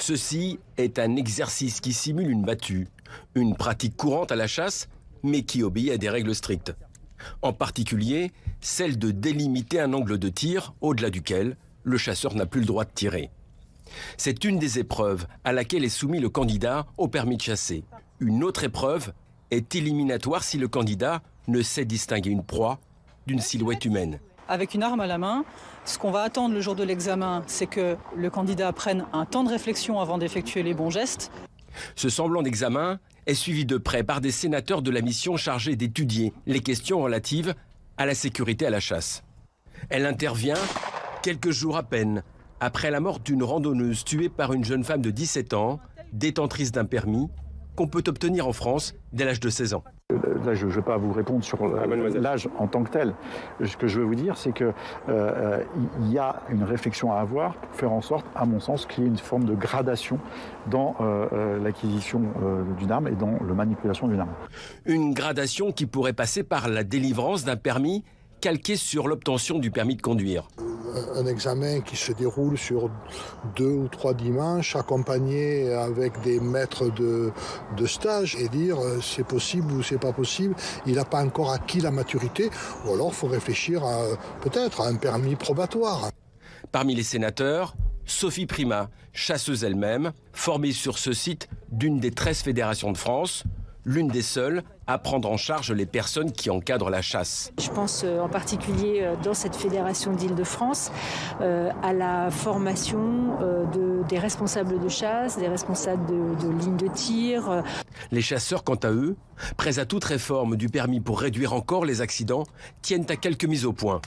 Ceci est un exercice qui simule une battue, une pratique courante à la chasse, mais qui obéit à des règles strictes. En particulier, celle de délimiter un angle de tir au-delà duquel le chasseur n'a plus le droit de tirer. C'est une des épreuves à laquelle est soumis le candidat au permis de chasser. Une autre épreuve est éliminatoire si le candidat ne sait distinguer une proie d'une silhouette humaine. Avec une arme à la main, ce qu'on va attendre le jour de l'examen, c'est que le candidat prenne un temps de réflexion avant d'effectuer les bons gestes. Ce semblant d'examen est suivi de près par des sénateurs de la mission chargée d'étudier les questions relatives à la sécurité à la chasse. Elle intervient quelques jours à peine après la mort d'une randonneuse tuée par une jeune femme de 17 ans, détentrice d'un permis, qu'on peut obtenir en France dès l'âge de 16 ans. Là, je ne vais pas vous répondre sur l'âge en tant que tel. Ce que je veux vous dire, c'est qu'il y a une réflexion à avoir pour faire en sorte, à mon sens, qu'il y ait une forme de gradation dans l'acquisition d'une arme et dans la manipulation d'une arme. Une gradation qui pourrait passer par la délivrance d'un permis calqué sur l'obtention du permis de conduire. Un examen qui se déroule sur 2 ou 3 dimanches, accompagné avec des maîtres de stage, et dire c'est possible ou c'est pas possible, il n'a pas encore acquis la maturité, ou alors il faut réfléchir peut-être à un permis probatoire. Parmi les sénateurs, Sophie Primas, chasseuse elle-même, formée sur ce site d'une des 13 fédérations de France, l'une des seules à prendre en charge les personnes qui encadrent la chasse. Je pense en particulier dans cette fédération d'Île-de-France à la formation des responsables de chasse, des responsables de lignes de tir. Les chasseurs, quant à eux, prêts à toute réforme du permis pour réduire encore les accidents, tiennent à quelques mises au point.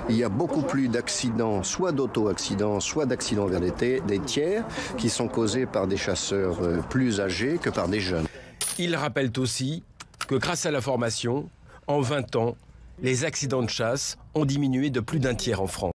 Il y a beaucoup plus d'accidents, soit d'auto-accidents, soit d'accidents vers des tiers, qui sont causés par des chasseurs plus âgés que par des jeunes. Ils rappellent aussi que grâce à la formation, en 20 ans, les accidents de chasse ont diminué de plus d'1 tiers en France.